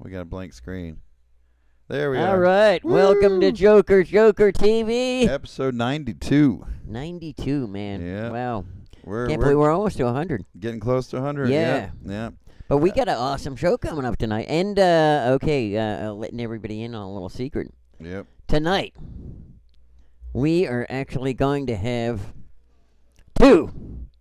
we got a blank screen. There we are. All right. Woo! Welcome to JOKERJOKERtv. Episode 92. 92, man. Yeah. Wow. We're Can't believe we're almost to 100. getting close to 100. Yeah. Yeah. But we got an awesome show coming up tonight. And, letting everybody in on a little secret. Yep. Tonight, we are actually going to have 2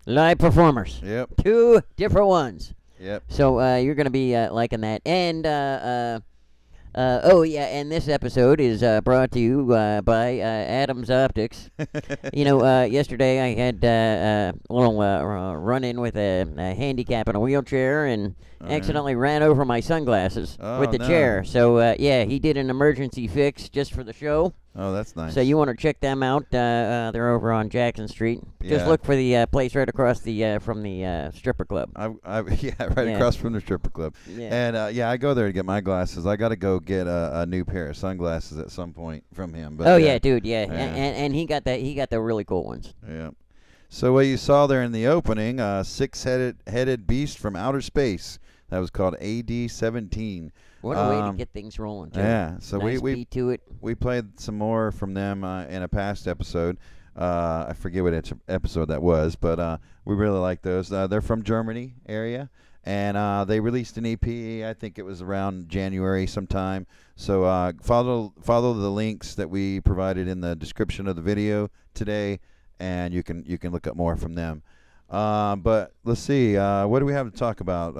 live performers. Yep. 2 different ones. Yep. So you're going to be liking that. And, and this episode is brought to you by Adams Optics. Yesterday I had a little run-in with a handicap in a wheelchair and accidentally ran over my sunglasses with the chair. So, he did an emergency fix just for the show. Oh, that's nice. So you want to check them out. They're over on Jackson Street. Just look for the place right across from the stripper club. Across from the stripper club. Yeah. And, I go there to get my glasses. I got to go get a new pair of sunglasses at some point from him. But dude, yeah. And he got the really cool ones. Yeah. So what you saw there in the opening, six-headed beast from outer space. That was called AD-17. What a way to get things rolling, too. Yeah, so nice we beat to it. We played some more from them in a past episode. I forget what episode that was, but we really like those. They're from Germany area, and they released an EP. I think it was around January sometime. So follow the links that we provided in the description of the video today, and you can look up more from them. But let's see, what do we have to talk about?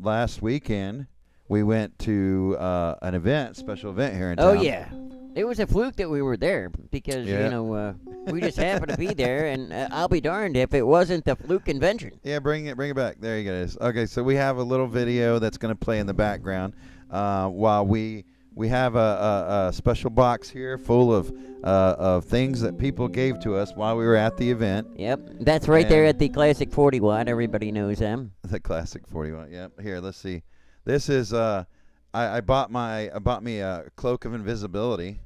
Last weekend we went to an special event here in town. Oh, yeah. It was a fluke that we were there because, we just happened to be there, and I'll be darned if it wasn't the Fluke convention. Yeah, bring it back. There you go. Okay, so we have a little video that's going to play in the background while we have a special box here full of things that people gave to us while we were at the event. Yep, that's right there at the Classic 40 Watt. Everybody knows them. The Classic 40 Watt. Yep. Here, let's see. This is I bought me a cloak of invisibility.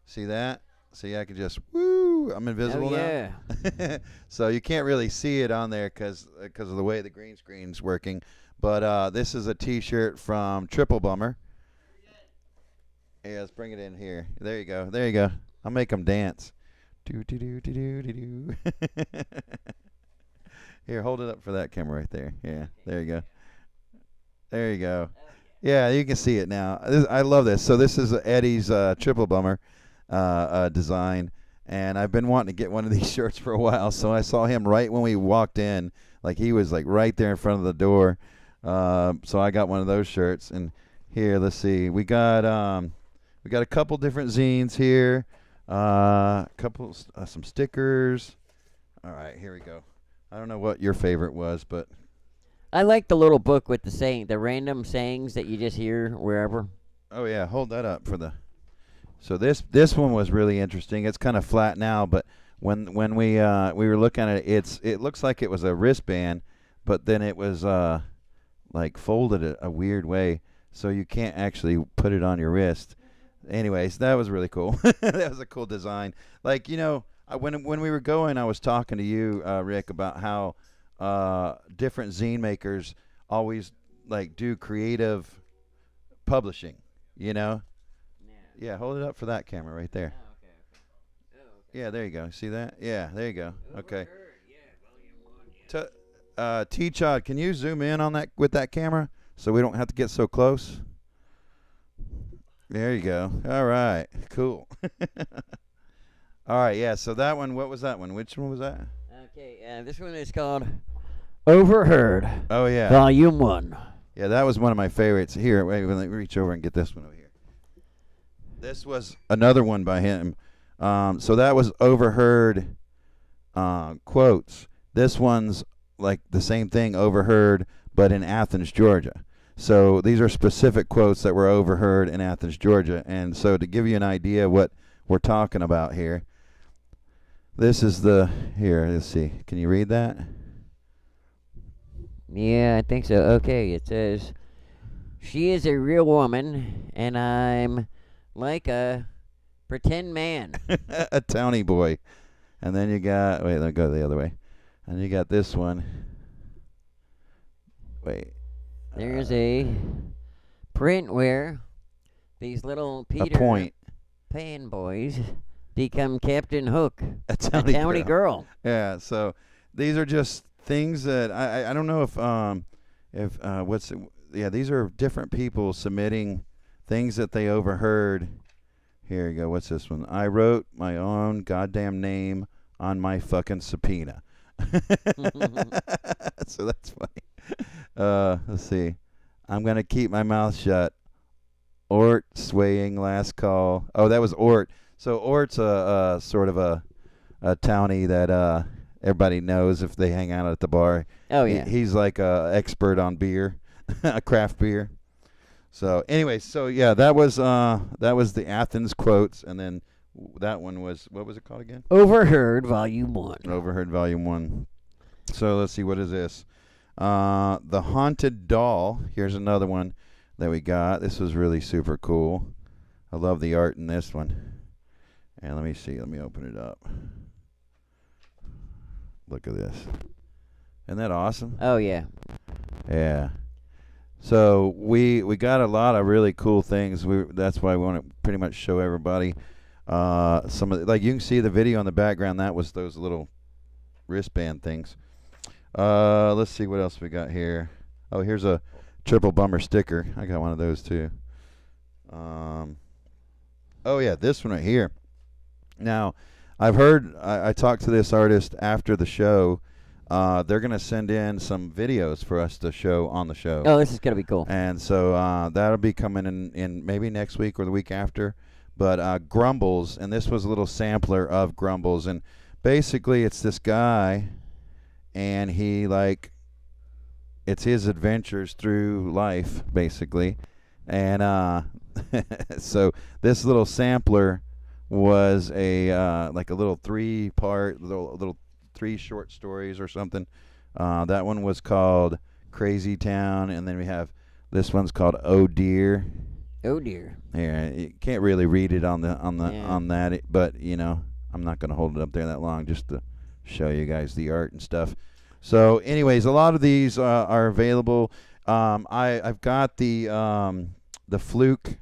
See that? See, I could just I'm invisible now. Yeah. So you can't really see it on there because of the way the green screen's working. But this is a T-shirt from Triple Bummer. Yeah, let's bring it in here. There you go. I'll make them dance. Do do do do do do do. Here, hold it up for that camera right there. Yeah, there you go. There you go. Yeah, you can see it now. I love this. So this is Eddie's Triple Bummer design, and I've been wanting to get one of these shirts for a while. So I saw him right when we walked in, like he was like right there in front of the door. So I got one of those shirts. And here, let's see, we got a couple different zines here, some stickers. All right, here we go. I don't know what your favorite was, but I like the little book with the random sayings that you just hear wherever. Oh yeah, hold that up for the. So this one was really interesting. It's kind of flat now, but when we were looking at it, it looks like it was a wristband, but then it was like folded a weird way, so you can't actually put it on your wrist. Anyways, that was really cool. That was a cool design. Like, when we were going, I was talking to you, Rick, about how different zine makers always like do creative publishing, Yeah, hold it up for that camera right there. Oh, okay. Yeah, there you go. See that? Yeah, there you go. Okay. T.Chodd, can you zoom in on that with that camera so we don't have to get so close? There you go. All right. Cool. All right, yeah, so that one, what was that one? Which one was that? Okay, this one is called Overheard. Oh, yeah. Volume 1. Yeah, that was one of my favorites. Here, wait, let me reach over and get this one over here. This was another one by him. So that was Overheard quotes. This one's like the same thing, Overheard, but in Athens, Georgia. So these are specific quotes that were overheard in Athens, Georgia. And so to give you an idea what we're talking about here, this is here, let's see. Can you read that? Yeah, I think so. Okay, it says, she is a real woman, and I'm like a pretend man. A townie boy. And then you got, wait, let me go the other way. And you got this one. Wait. There's a print where these little Peter point. Pan boys become Captain Hook, A a townie townie girl. Yeah, so these are just things that I don't know these are different people submitting things that they overheard. Here you go. What's this one? I wrote my own goddamn name on my fucking subpoena. So that's funny. Let's see. I'm gonna keep my mouth shut. Ort swaying last call. Oh, that was Ort. So Ort's a sort of a townie that everybody knows if they hang out at the bar. Oh yeah. He's like a expert on beer, craft beer. So anyway, so yeah, that was the Athens quotes, and then that one was, what was it called again? Overheard Volume 1. Overheard Volume 1. So let's see, what is this? The Haunted Doll. Here's another one that we got. This was really super cool. I love the art in this one. And let me see. Let me open it up. Look at this. Isn't that awesome? Oh yeah. Yeah. So we got a lot of really cool things. That's why we want to pretty much show everybody some of like you can see the video in the background. That was those little wristband things. Let's see what else we got here. Oh, here's a triple bummer sticker. I got one of those too. Oh yeah, this one right here. Now, I've heard I talked to this artist after the show. They're gonna send in some videos for us to show on the show. Oh, this is gonna be cool. And so that'll be coming in maybe next week or the week after. But Grumbles, and this was a little sampler of Grumbles, and basically it's this guy, and he it's his adventures through life basically, and so this little sampler was a like a little 3-part little 3 short stories or something. That one was called Crazy Town, and then we have this one's called Oh Dear. Oh dear. Yeah, you can't really read it on that, but you know, I'm not going to hold it up there that long just to show you guys the art and stuff. So, anyways, a lot of these are available. I've got the Fluke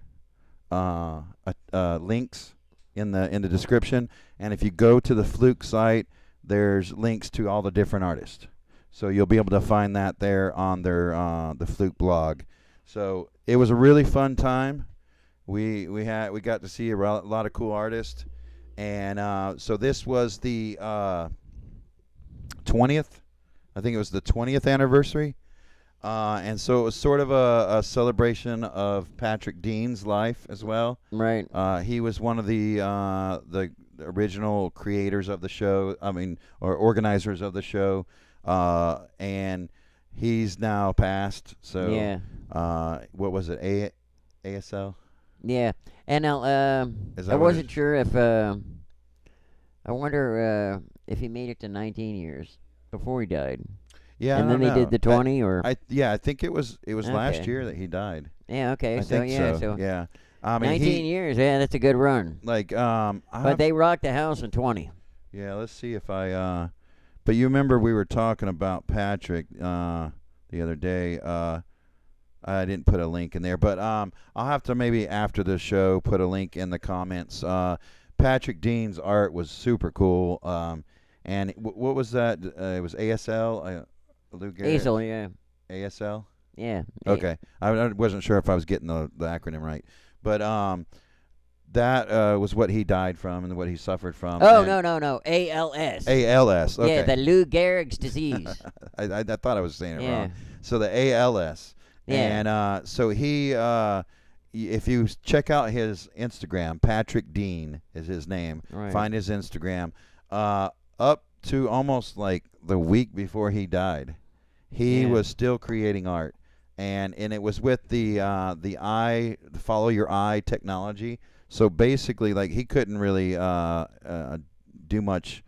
links in the description, and if you go to the Fluke site, there's links to all the different artists. So you'll be able to find that there on their the Fluke blog. So it was a really fun time. We got to see a lot of cool artists, and so this was the 20th. I think it was the 20th anniversary, and so it was sort of a celebration of Patrick Dean's life as well. Right. He was one of the original creators of the show. Or organizers of the show, and he's now passed. So yeah. What was it? ASL. Yeah, and now I wasn't sure if I wonder if he made it to 19 years before he died. Yeah, and then they did the 20, or I think it was last year that he died. Yeah. Okay. I think so. Yeah. 19 years. Yeah, that's a good run. But they rocked the house in 20. Yeah. Let's see if I. But you remember we were talking about Patrick the other day. I didn't put a link in there, but I'll have to maybe after the show put a link in the comments. Patrick Dean's art was super cool. And what was that? It was ASL. Lou Garrett. ASL, yeah. ASL. Yeah. Okay. I wasn't sure if I was getting the acronym right, but that was what he died from and what he suffered from. Oh, no. ALS. ALS. Okay. Yeah, the Lou Gehrig's disease. I thought I was saying it wrong. So the ALS. Yeah. And so he, if you check out his Instagram, Patrick Dean is his name. Right. Find his Instagram. Up to almost like the week before he died, he was still creating art, and it was with the follow your eye technology. So basically, like, he couldn't really do much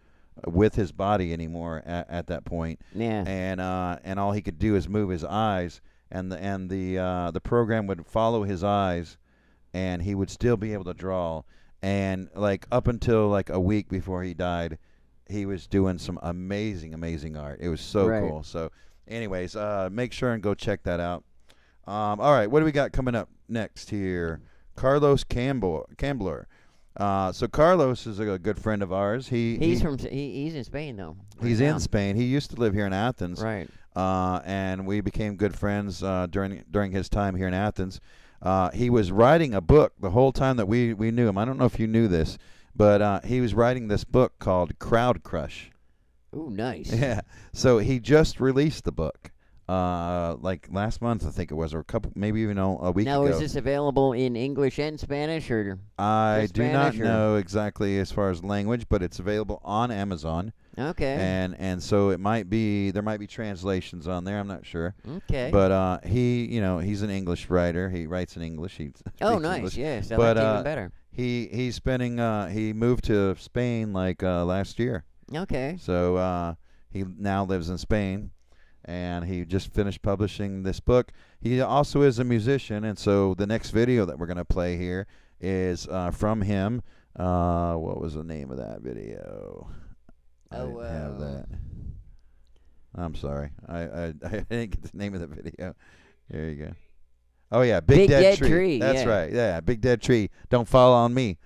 with his body anymore at that point. Yeah. And all he could do is move his eyes. And the program would follow his eyes, and he would still be able to draw. And like up until like a week before he died, he was doing some amazing art. It was so cool. So, anyways, make sure and go check that out. All right, what do we got coming up next here? Carlos Campbell. So Carlos is a good friend of ours. He's in Spain though. He's in Spain. He used to live here in Athens. Right. And we became good friends during his time here in Athens. He was writing a book the whole time that we knew him. I don't know if you knew this, but he was writing this book called Crowd Crush. Ooh, nice. Yeah. So he just released the book. Like last month, I think it was, or maybe even a week ago. Now, is this available in English and Spanish, or? I do not Spanish, know exactly as far as language, but it's available on Amazon. Okay. And so there might be translations on there. I'm not sure. Okay. But he's an English writer. He writes in English. He Oh, speaks nice. English. Yes, that's even better. He's spending. He moved to Spain like last year. Okay. So he now lives in Spain. And he just finished publishing this book. He also is a musician, and so the next video that we're going to play here is from him. What was the name of that video? I didn't have that. I'm sorry. I didn't get the name of the video. Here you go. Oh, yeah, Big Dead Tree. That's right. Yeah, Big Dead Tree. Don't fall on me.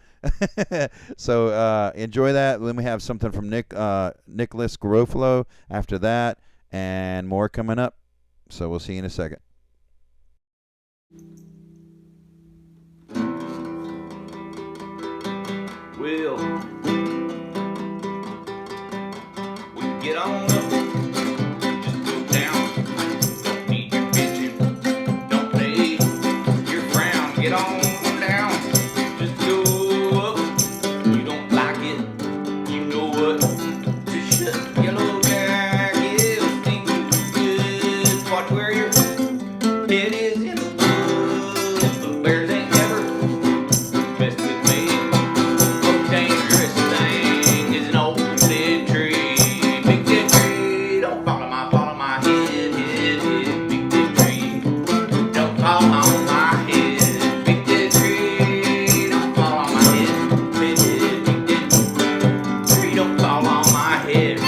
So enjoy that. Then we have something from Nicholas Garofolo after that. And more coming up. So we'll see you in a second. Well, we can get on up, just go down. Don't need your bitching, don't play your frown. Get on down, just go up. You don't like it, you know what? Just shut your little where your head is in the woods. The bears ain't never messed with me. Most dangerous thing is an old dead tree. Big dead tree, don't fall on my head, head. Big dead tree, don't fall on my head. Big dead tree, don't fall on my head, head. Big dead tree, don't fall on my head.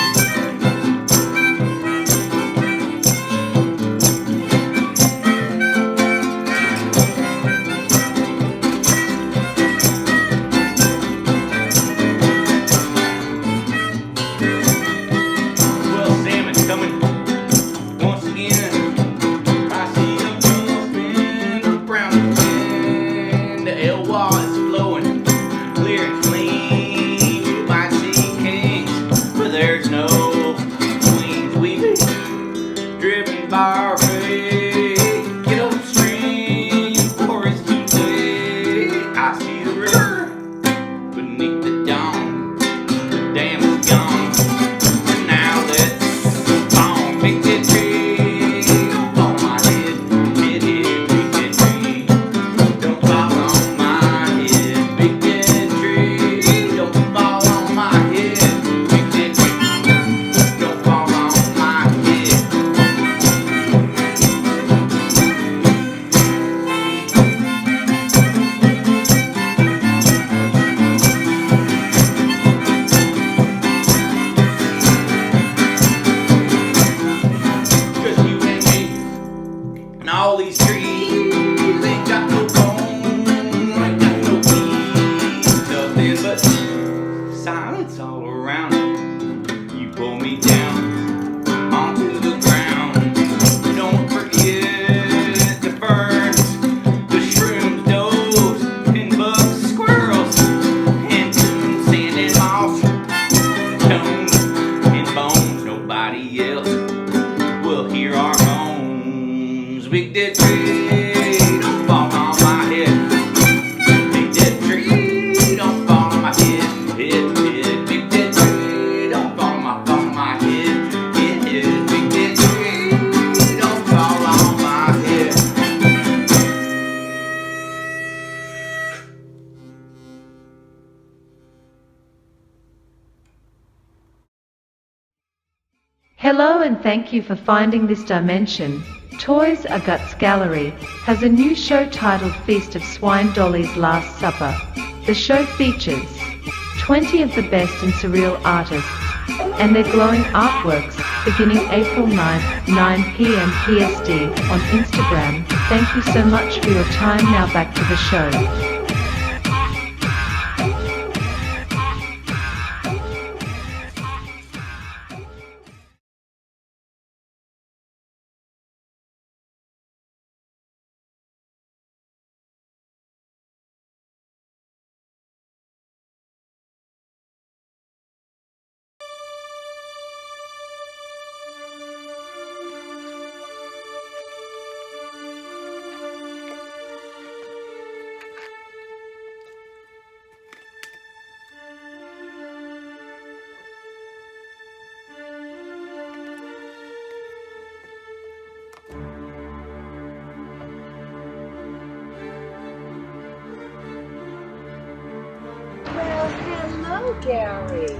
Hello and thank you for finding this dimension. Toyz, a Gutz gallery, has a new show titled Feast of Swine Dolly's Last Supper. The show features 20 of the best and surreal artists and their glowing artworks beginning April 9th, 9 p.m. PST on Instagram. Thank you so much for your time. Now back to the show. Well, hello, Gary.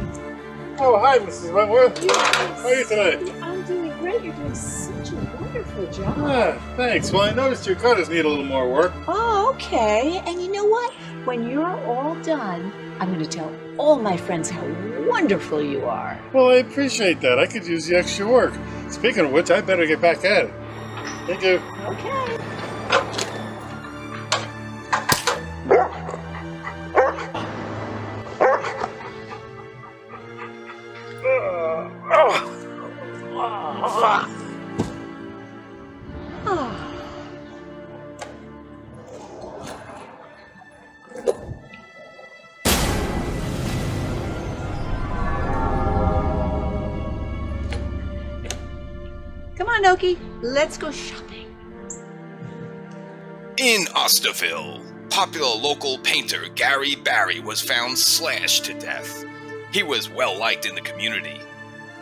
Oh, hi, Mrs. Wentworth. How are you today? I'm doing great. You're doing such a wonderful job. Ah, thanks. Well, I noticed your cutters need a little more work. Oh, okay. And you know what? When you're all done, I'm going to tell all my friends how wonderful you are. Well, I appreciate that. I could use the extra work. Speaking of which, I better get back at it. Thank you. Okay. Come on, Okie. Let's go shopping. In Osterville, popular local painter Gary Barry was found slashed to death. He was well liked in the community.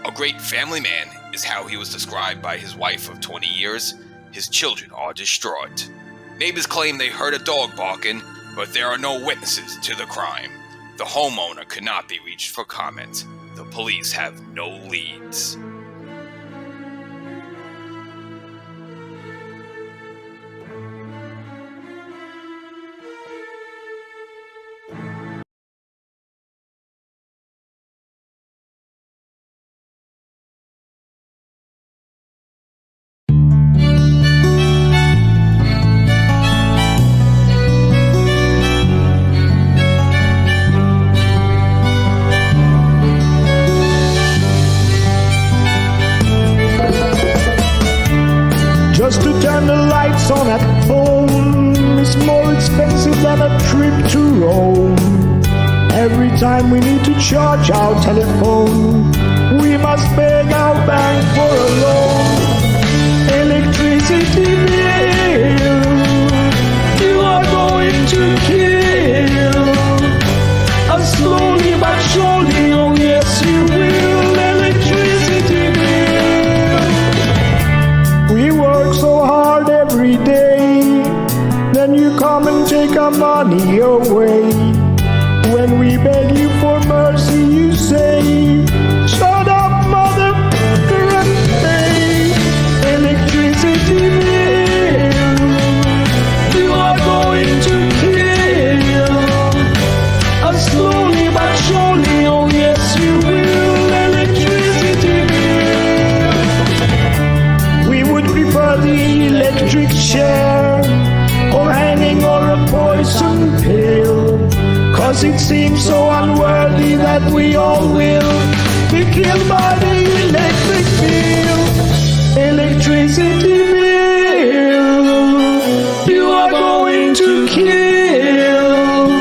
A great family man is how he was described by his wife of 20 years. His children are distraught. Neighbors claim they heard a dog barking, but there are no witnesses to the crime. The homeowner could not be reached for comment. The police have no leads. Just to turn the lights on at home is more expensive than a trip to Rome. Every time we need to charge our telephone, we must beg our bank for a loan. Electricity bill, you are going to kill us slowly but surely. Oh yes, you will. Electricity bill. We work so hard every day, then you come and take our money away. When we beg you for mercy, you say, shut up, motherfucker, and pay. Electricity bill, you are going to kill us slowly but surely. Oh yes, you will. Electricity bill. We would prefer the electric chair, or hanging, or a poison pill. 'Cause it seems so unworthy that we all will be killed by the electric bill. Electricity bill, you are going to kill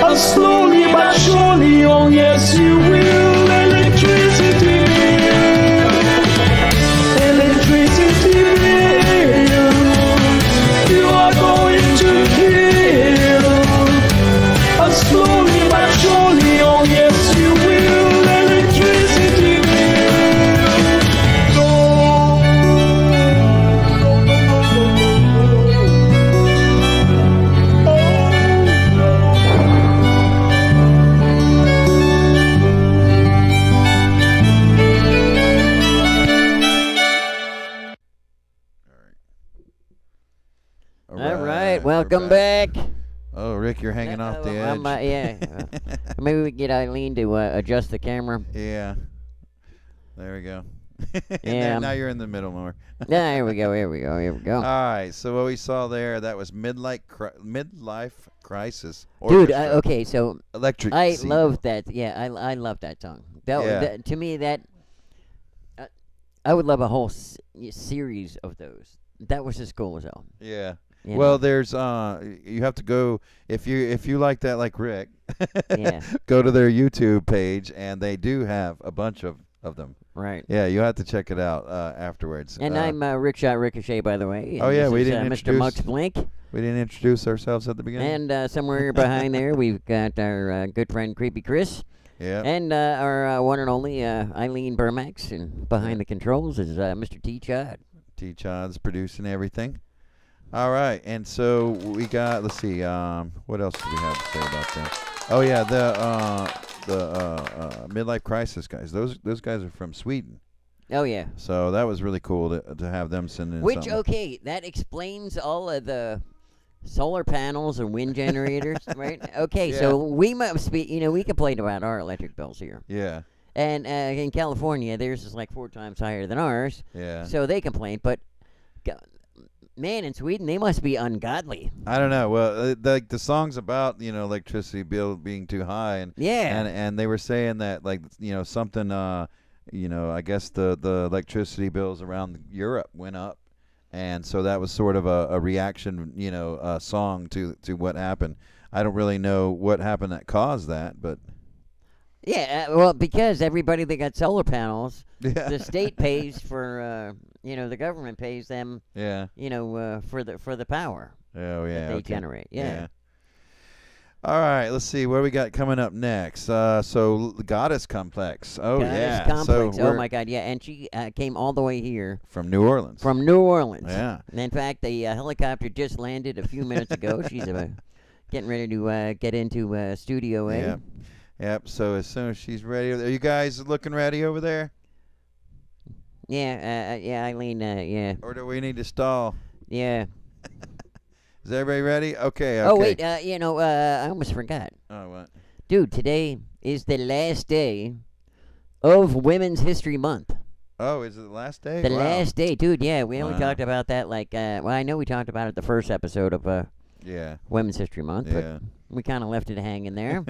us slowly but surely. Oh yes, you will. Electricity bill. Electricity bill, you are going to kill us slowly but surely. Oh yes, you will. Electricity bill. All right, welcome back. Oh, Rick, you're hanging off the edge. Yeah. Maybe we can get Iylene to adjust the camera. Yeah. There we go. Yeah. Now you're in the middle more. Yeah, here we go. All right. So what we saw there, that was midlife crisis. Dude, Orchestra. okay, so Electric. I Sea love Bell. that. Yeah, I love that song. Yeah. To me, I would love a whole series of those. That was just cool as hell. Yeah. You Well, know? there's you have to go if you like that like Rick. Yeah. Go to their YouTube page and they do have a bunch of them. Right. Yeah, you have to check it out afterwards. And I'm Rick Schott Ricochet, by the way. Oh, and yeah, this we is, didn't Mr. introduce- Mux Blank. We didn't introduce ourselves at the beginning. And somewhere behind there, we've got our good friend Creepy Chris. Yeah. And our one and only Iylene Burmax. And behind the controls is Mr. T.Chodd. T.Chodd's producing everything. All right, and so we got. Let's see. What else do we have to say about that? Oh yeah, the midlife crisis guys. Those guys are from Sweden. Oh, yeah. So that was really cool to have them send in. Which, something. okay, that explains all of the solar panels and wind generators, right? Okay, Yeah. so we must be, we complain about our electric bills here. Yeah. And in California, theirs is like 4 times higher than ours. Yeah. So they complain, but man, in Sweden, they must be ungodly. I don't know. Well, the song's about electricity bill being too high, and Yeah. and they were saying that something I guess the electricity bills around Europe went up, and so that was sort of a reaction song to what happened. I don't really know what happened that caused that, but Yeah, well, because everybody that got solar panels, yeah. the state pays for, the government pays them, Yeah. for the power Oh yeah. that they okay. generate. Yeah. All right, let's see what we got coming up next. So the Goddess Complex. Oh Goddess yeah. Complex. So Oh we're my God, yeah, and she came all the way here from New Orleans. from New Orleans. Yeah. And in fact, the helicopter just landed a few minutes ago. She's getting ready to get into Studio A. Yep. Yep. So as soon as she's ready, are you guys looking ready over there, Yeah, Iylene, yeah, or do we need to stall? yeah. Is everybody ready? Okay. Oh wait, I almost forgot, Oh what? dude. Today is the last day of Women's History Month. Oh, is it the last day? The Wow. last day, dude. Yeah, we only Wow. talked about that I know we talked about it the first episode of Yeah. Women's History Month, Yeah. but we kind of left it hanging there.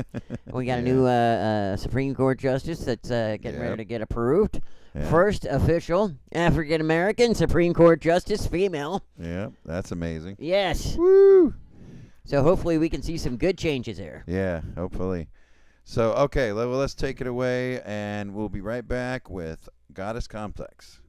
We got a Yeah. new Supreme Court justice that's getting ready Yep. to get approved. Yeah. First official African American Supreme Court justice, female. Yeah. That's amazing. Yes. Woo. So hopefully we can see some good changes there. Yeah. Hopefully. So okay, let's take it away, and we'll be right back with Goddess Complex.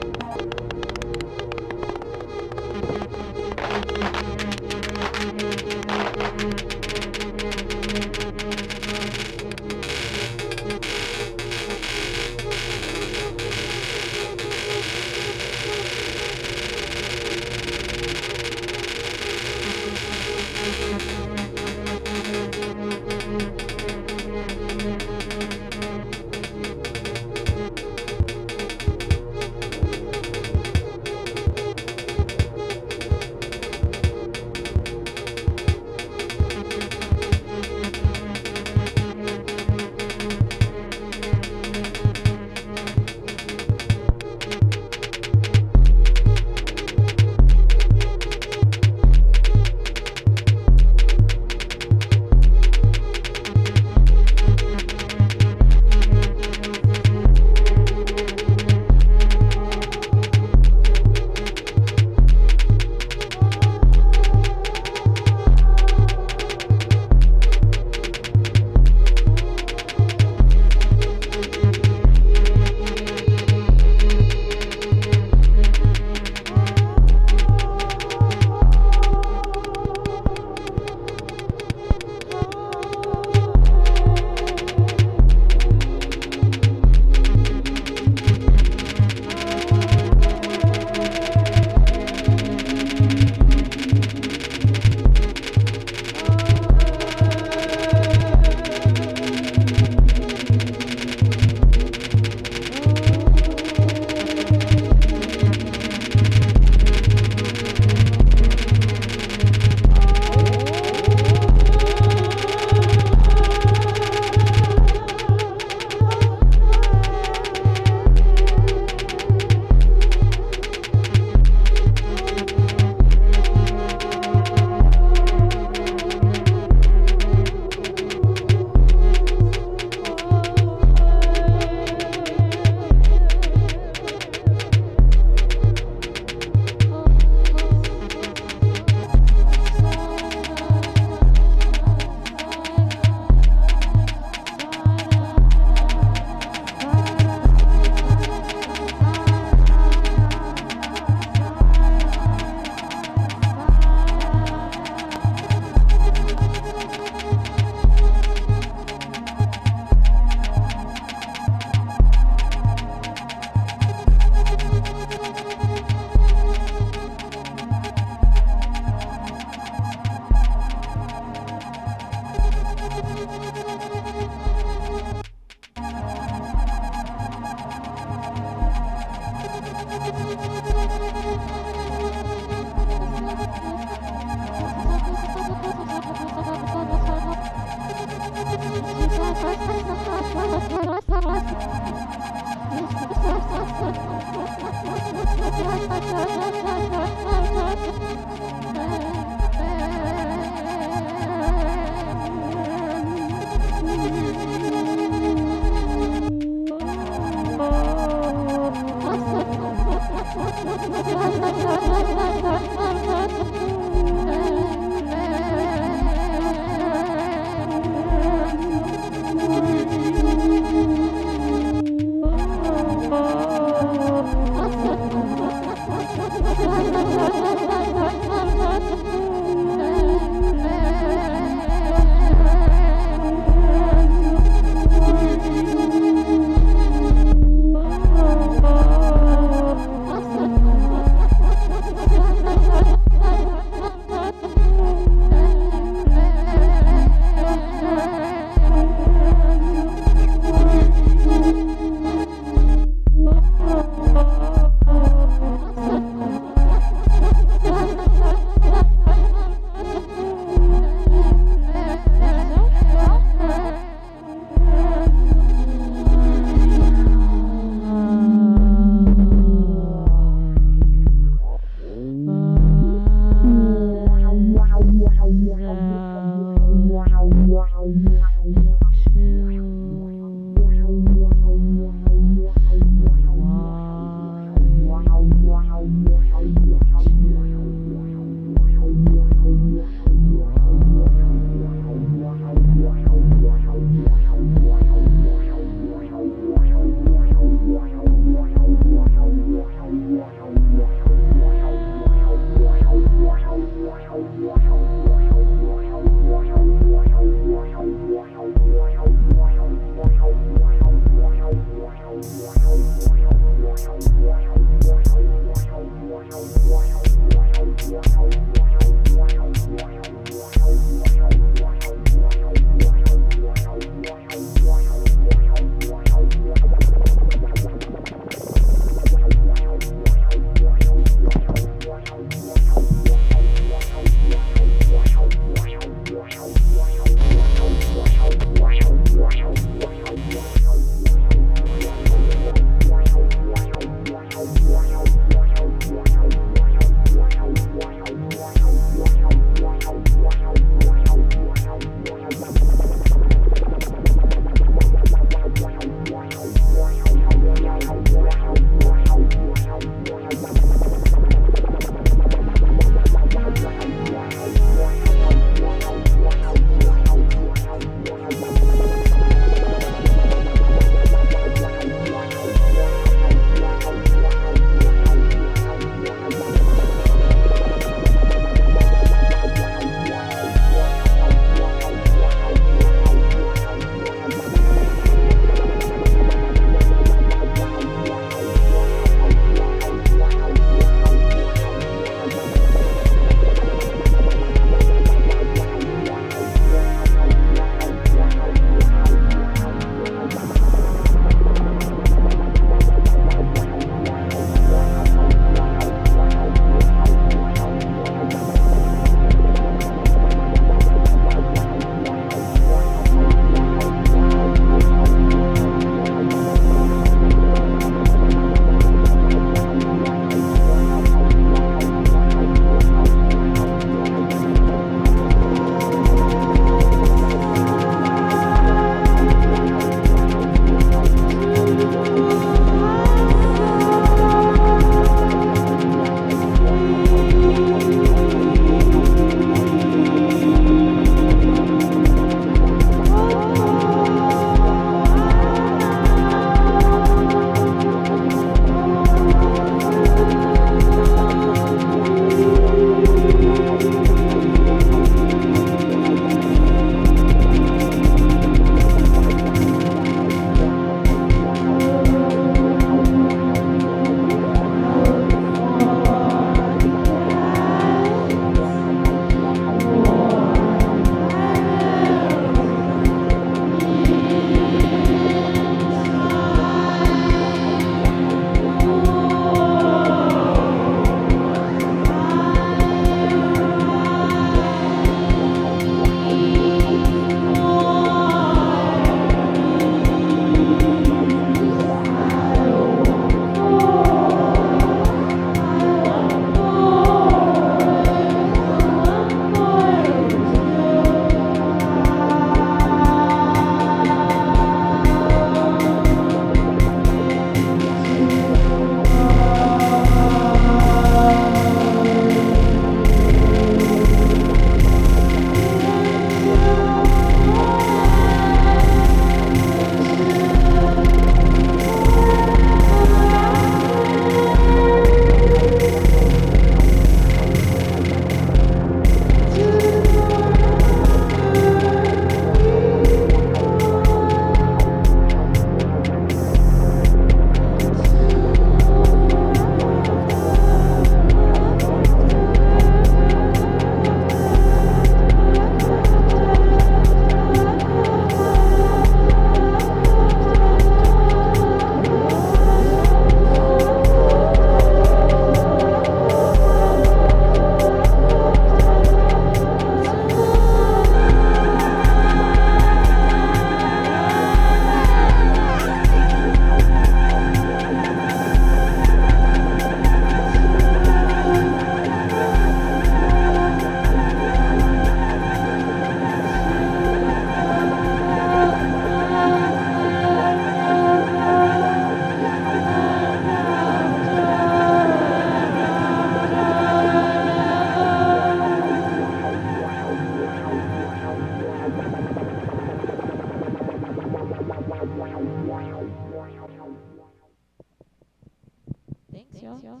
y'all.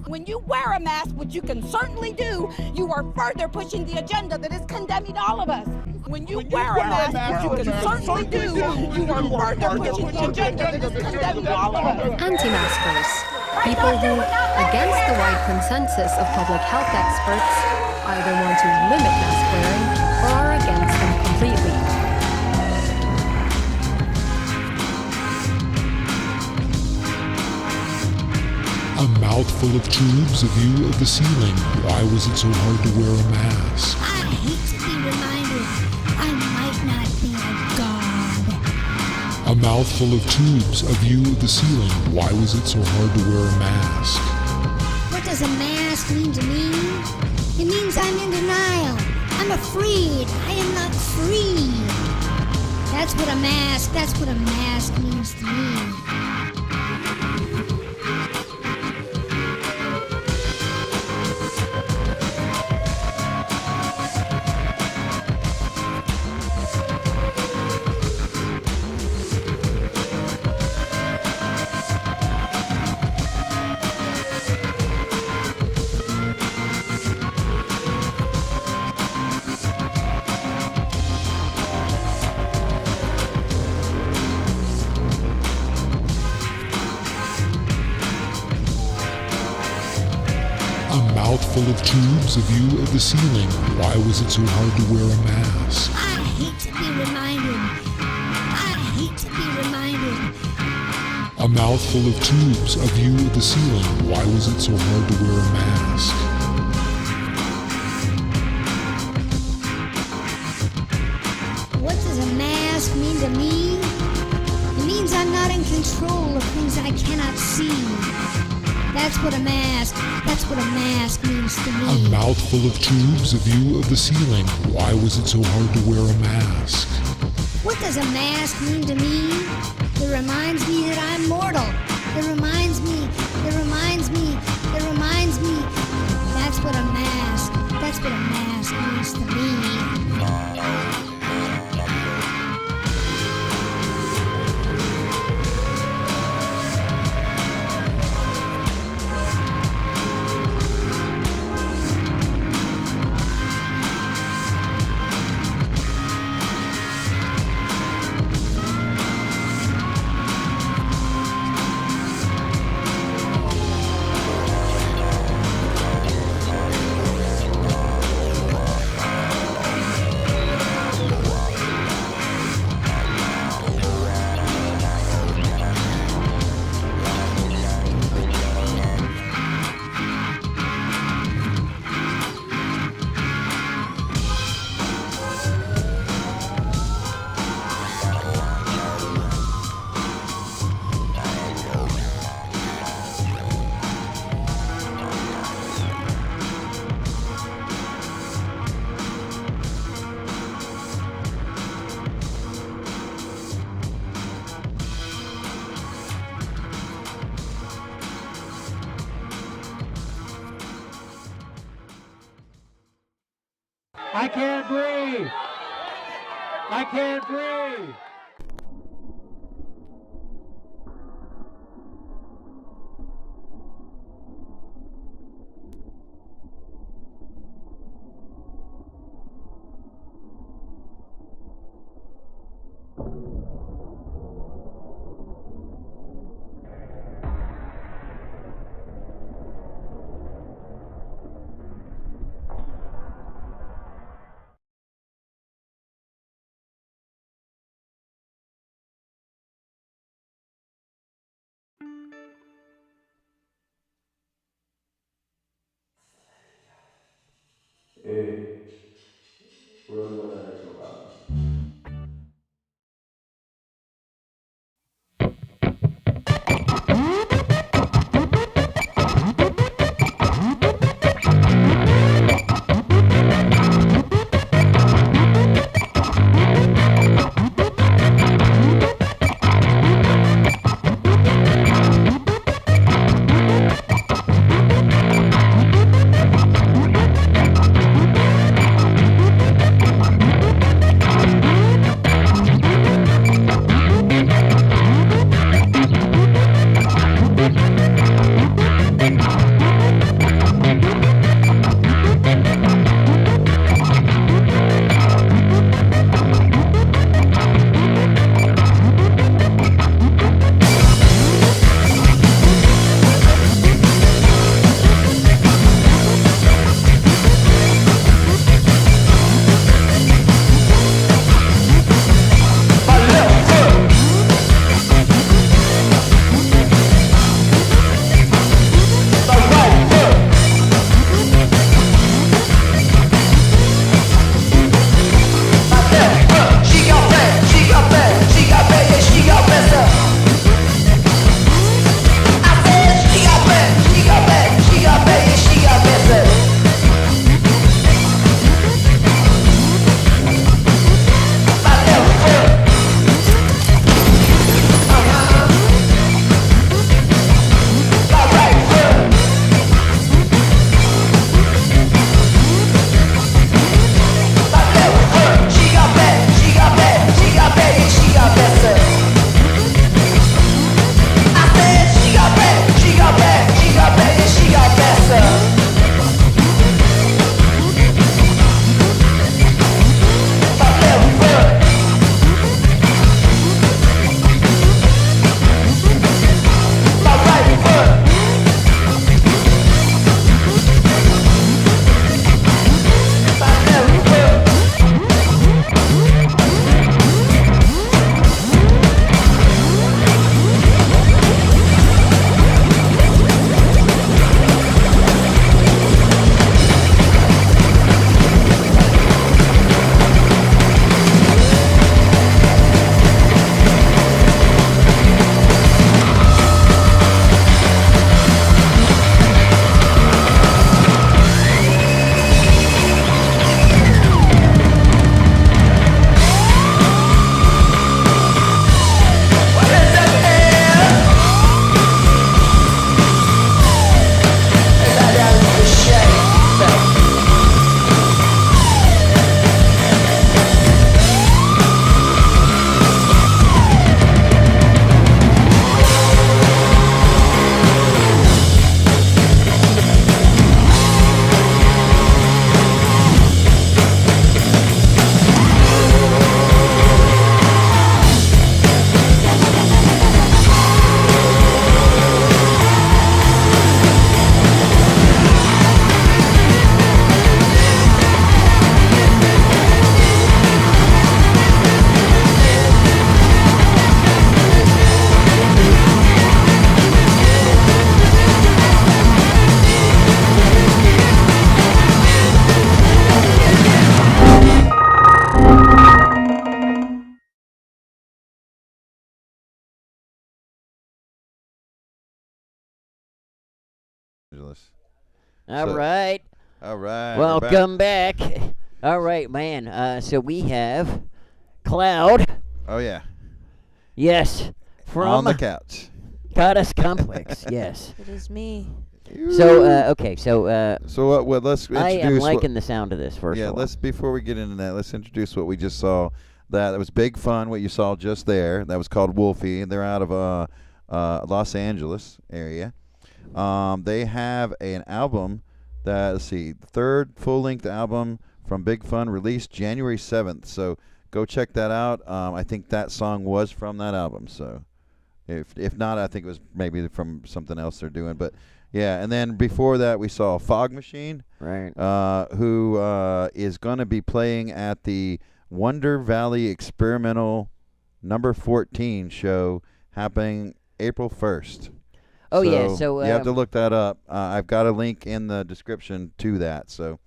When you wear a mask, which you can certainly do, you are further pushing the agenda that is condemning all of us. When you wear a mask, which you can certainly do, you are further pushing the agenda that is condemning all of us. Anti-maskers, people who, against the wide consensus of public health experts, either want to limit mask wearing or are against them completely. A mouthful of tubes, a view of the ceiling. Why was it so hard to wear a mask? I hate to be reminded I might not be a god. A mouthful of tubes, a view of the ceiling. Why was it so hard to wear a mask? What does a mask mean to me? It means I'm in denial. I'm afraid. I am not free. That's what a mask means to me. Full of tubes, a view of the ceiling. Why was it so hard to wear a mask? I hate to be reminded. I hate to be reminded. A mouthful of tubes, a view of the ceiling. Why was it so hard to wear a mask? What does a mask mean to me? It means I'm not in control of things I cannot see. That's what a mask means to me. A mouthful of tubes, a view of the ceiling. Why was it so hard to wear a mask? What does a mask mean to me? It reminds me that I'm mortal. It reminds me. That's what a mask means to me. I can't breathe. I can't breathe. All So- right. All right. we're back. Welcome back. All right, man. So we have Cloud. Oh yeah. Yes. From On the couch. Goddess Complex. Yes. It is me. So okay. So So what? Let's introduce. I am what- liking the sound of this first. Yeah, of all. let's before we get into that, let's introduce what we just saw. That was big fun. What you saw just there. That was called Wolfie, and they're out of Los Angeles area. They have an album that let's see, the third full-length album from Big Fun released January 7th. So go check that out. I think that song was from that album. So if not, I think it was maybe from something else they're doing. But yeah, and then before that we saw Phog Masheeen, right? Who is going to be playing at the Wonder Valley Experimental number 14 show happening April 1st. Oh, yeah, so, you have to look that up. I've got a link in the description to that. So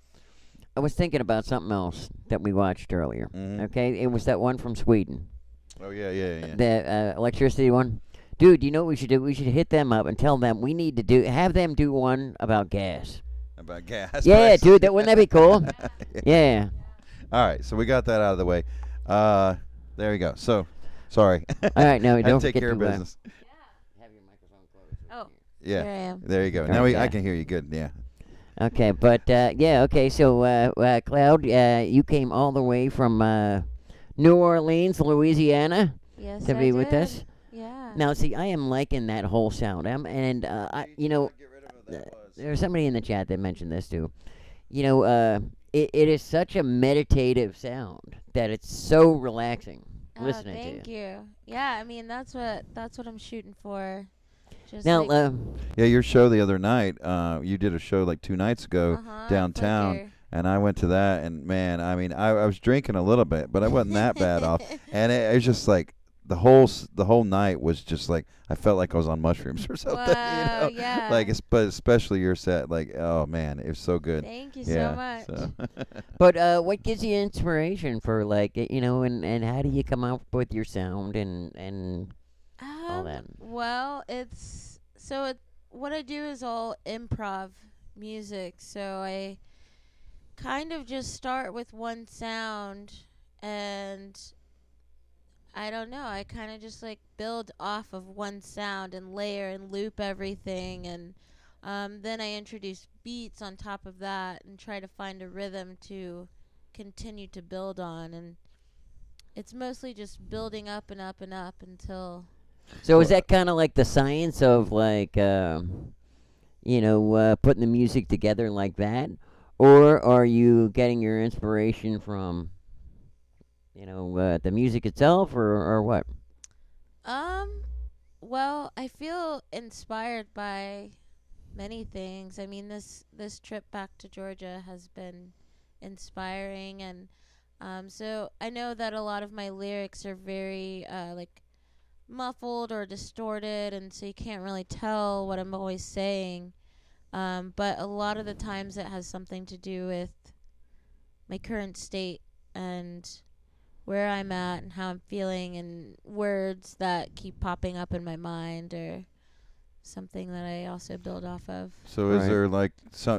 I was thinking about something else that we watched earlier. Mhm. Okay, it was that one from Sweden. Oh yeah. The electricity one. Dude, you know what we should do? We should hit them up and tell them we need to have them do one about gas. About gas. Yeah, prices. dude, wouldn't that be cool? Yeah. All right, so we got that out of the way. There you go. So, sorry. All right, now I had don't to take forget care of to, business. Oh. Yeah. Here I am. There you go. All Now right, I yeah. can hear you good. Yeah. Okay, but yeah, okay. So, Cloud, you came all the way from New Orleans, Louisiana, Yes, to I be with did. us. Yeah. Now, see, I am liking that whole sound. There's somebody in the chat that mentioned this too. It is such a meditative sound that it's so relaxing listening to. Thank you. Yeah, I mean that's what I'm shooting for. Just Now, like, Yeah, your show the other night. You did a show like 2 nights ago downtown, Flicker. and I went to that. And man, I mean, I was drinking a little bit, but I wasn't that bad off. And it was just like the whole night was just like I felt like I was on mushrooms or something. Wow, yeah. Like but especially your set. Like oh man, it was so good. Thank you yeah, so much. But what gives you inspiration for and how do you come up with your sound and all that? Well, what I do is all improv music, so I kind of just start with one sound and I don't know, I kind of just like build off of one sound and layer and loop everything, and then I introduce beats on top of that and try to find a rhythm to continue to build on, and it's mostly just building up and up and up until... So is that kind of like the science of like, putting the music together like that, or are you getting your inspiration from, the music itself, or what? Well, I feel inspired by many things. I mean, this trip back to Georgia has been inspiring, and so I know that a lot of my lyrics are very like muffled or distorted, and so you can't really tell what I'm always saying. But a lot of the times it has something to do with my current state and where I'm at and how I'm feeling, and words that keep popping up in my mind or something that I also build off of. So is there like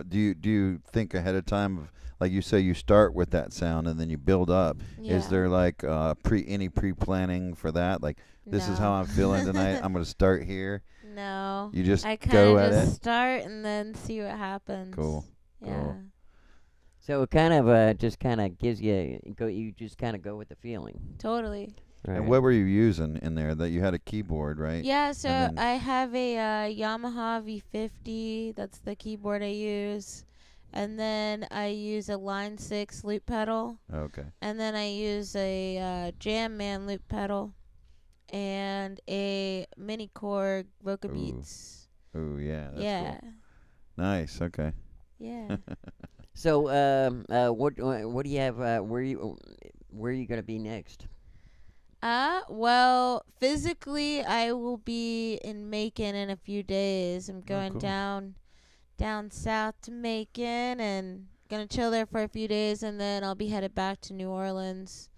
do you think ahead of time of, like you say you start with that sound and then you build up? Yeah. Is there like any pre-planning for that? Like this is how No. I'm feeling tonight. I'm going to start here. No. You just I go kinda at just it. start and then see what happens. Cool. Yeah. Cool. So it kind of just kind of gives you you just kind of go with the feeling. Totally. Right. And what were you using in there? That you had a keyboard, right? Yeah, so And then- I have a Yamaha V50. That's the keyboard I use. And then I use a Line 6 loop pedal. Okay. And then I use a Jam Man loop pedal. And a Mini Korg Voca Beats. Oh yeah. That's Yeah. Cool. Nice. Okay. Yeah. So what do you have? Where are you gonna be next? Well, physically, I will be in Macon in a few days. I'm going cool. down south to Macon and gonna chill there for a few days, and then I'll be headed back to New Orleans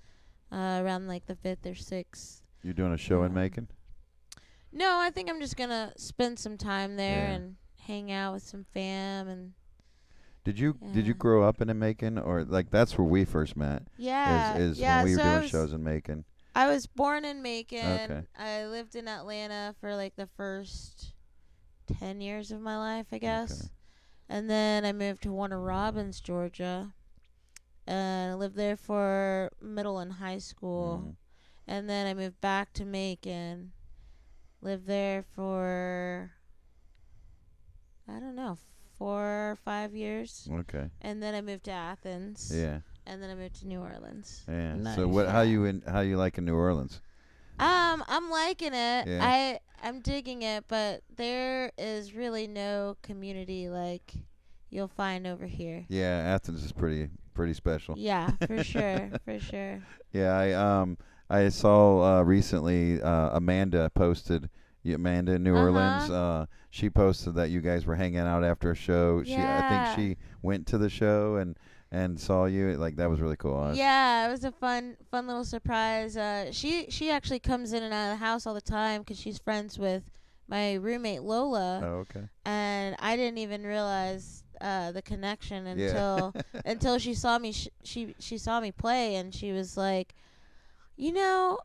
around like the 5th or 6th. You're doing a show in Macon? No, I think I'm just gonna spend some time there Yeah. and hang out with some fam and. Did you grow up in Macon, or like that's where we first met? Yeah, is yeah. when we were So doing shows in Macon. I was born in Macon. Okay. I lived in Atlanta for like the first 10 years of my life, I guess. Okay. And then I moved to Warner Robins, Georgia. And I lived there for middle and high school. Mhm. And then I moved back to Macon. Lived there for, I don't know, 4 or 5 years. Okay. And then I moved to Athens. Yeah. And then I moved to New Orleans. Yeah. Nice. So how you like in New Orleans? I'm liking it. Yeah. I'm digging it, but there is really no community like you'll find over here. Yeah, Athens is pretty special. Yeah, for sure, for sure. Yeah, I saw recently Amanda posted. Amanda in New Orleans. She posted that you guys were hanging out after a show. I think she went to the show and saw you. Like that was really cool. Yeah, it was a fun little surprise. She actually comes in and out of the house all the time because she's friends with my roommate Lola. Oh, okay. And I didn't even realize the connection Yeah. until she saw me. She saw me play, and she was like, you know,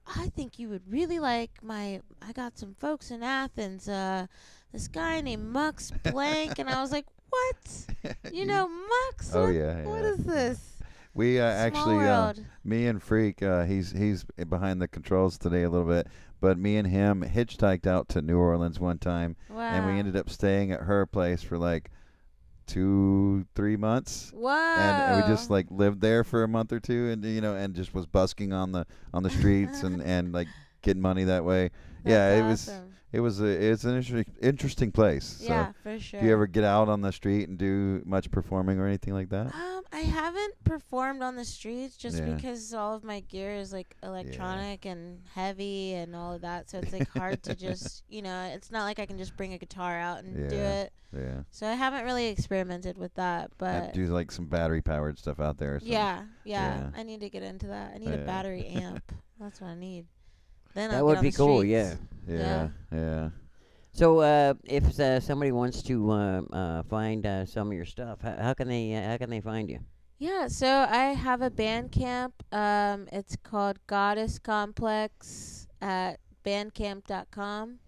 I think you would really like I got some folks in Athens, this guy named Mux Blank. And I was like, what? You know Mux? Oh, What- yeah. What is this? We Small actually, world. me and Freak, he's behind the controls today a little bit, but me and him hitchhiked out to New Orleans one time, and we Wow. ended up staying at her place for like 2-3 months. And we just Whoa. like lived there for a month or two, and and just was busking on the streets and like getting money that way. Yeah, That's awesome. it's an interesting place. Yeah, So, for sure. do you ever get out on the street and do much performing or anything like that? I haven't performed on the streets just Yeah. because all of my gear is like electronic and heavy and all of that. So it's like hard to just, it's not like I can just bring a guitar out and do Yeah, it. yeah. So I haven't really experimented with that, I but do like some battery powered stuff out there. Or something. yeah. I need to get into that. I need a Yeah. battery amp. That's what I need. Then That I'll would get on be the cool, streets. Yeah. So, if somebody wants to find some of your stuff, how can they find you? Yeah, so I have a Bandcamp. It's called Goddess Complex at bandcamp.com.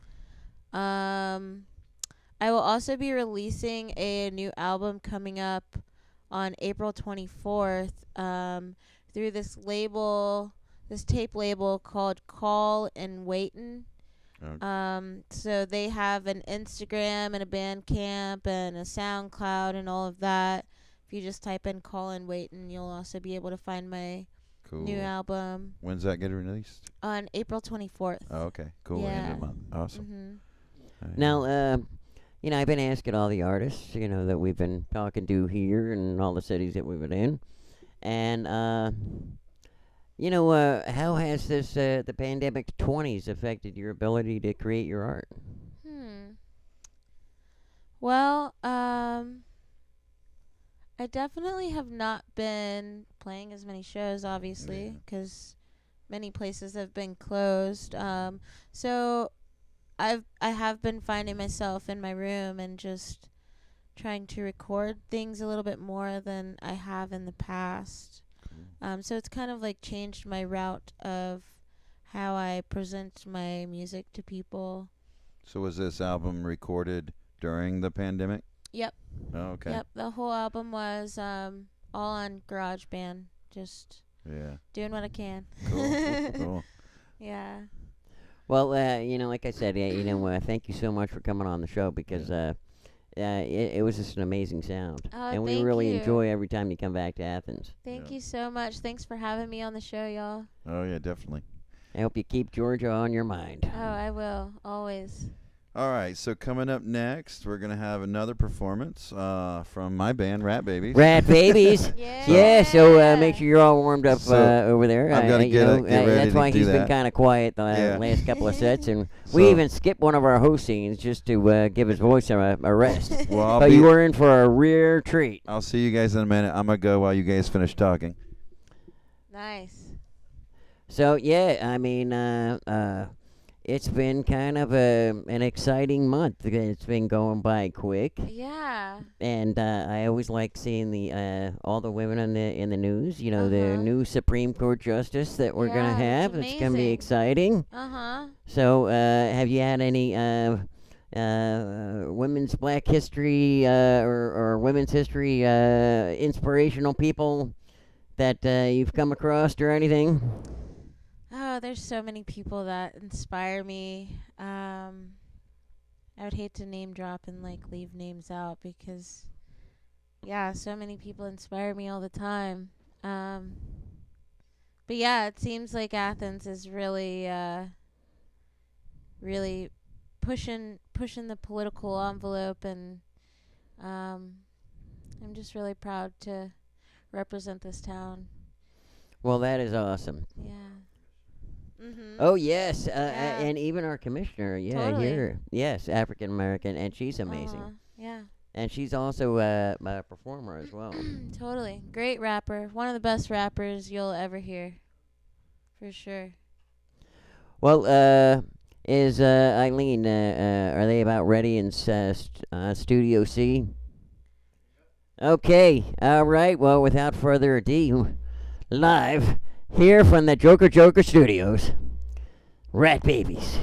I will also be releasing a new album coming up on April 24th through this tape label called Call and Waitin'. Okay. So they have an Instagram and a Bandcamp and a SoundCloud and all of that. If you just type in Call and Waitin', you'll also be able to find my new Cool. album When's that getting released? on April 24th. Oh, okay. Cool. Yeah. End of the month. Awesome. Mhm. Now, I've been asking all the artists, that we've been talking to here and all the cities that we've been in, and how has this the pandemic 20s affected your ability to create your art? Well, I definitely have not been playing as many shows, obviously, because many places have been closed. So I have been finding myself in my room and just trying to record things a little bit more than I have in the past. So it's kind of like changed my route of how I present my music to people. So was this album recorded during the pandemic? Yep. Oh, okay. Yep. The whole album was all on GarageBand, just doing what I can. Cool. Yeah. Well, like I said, thank you so much for coming on the show because it was just an amazing sound, Oh, and we thank really you. enjoy every time you come back to Athens. Thank you so much. Thanks for having me on the show, y'all. Oh yeah, definitely. I hope you keep Georgia on your mind. Oh, I will. Always. All right, so coming up next, we're gonna have another performance from my band, Rat Babies. Rat Babies. Yeah. So make sure you're all warmed up over there. I've got to get ready That's to why do he's been that. kind of quiet the last couple of sets, and we even skipped one of our host scenes just to give his voice a rest. Well, so you were in for a rare treat. I'll see you guys in a minute. I'm gonna go while you guys finish talking. Nice. So yeah, I mean, it's been kind of an exciting month. It's been going by quick. Yeah. And I always like seeing the all the women in the news. You know, the new Supreme Court justice that we're gonna have. It's gonna be exciting. So, have you had any women's Black history or women's history inspirational people that you've come across or anything? Oh, there's so many people that inspire me. I would hate to name drop and like leave names out because, yeah, so many people inspire me all the time. But yeah, it seems like Athens is really, really pushing the political envelope, and I'm just really proud to represent this town. Well, that is awesome. Yeah. Mm-hmm. Oh yes, and even our commissioner, here, yes, African American, and she's amazing. Yeah. And she's also a performer as well. Totally, great rapper, one of the best rappers you'll ever hear, for sure. Well, is Iylene? Are they about ready in Studio C? Okay, all right. Well, without further ado, live here from the Joker Joker Studios, Rat Babies.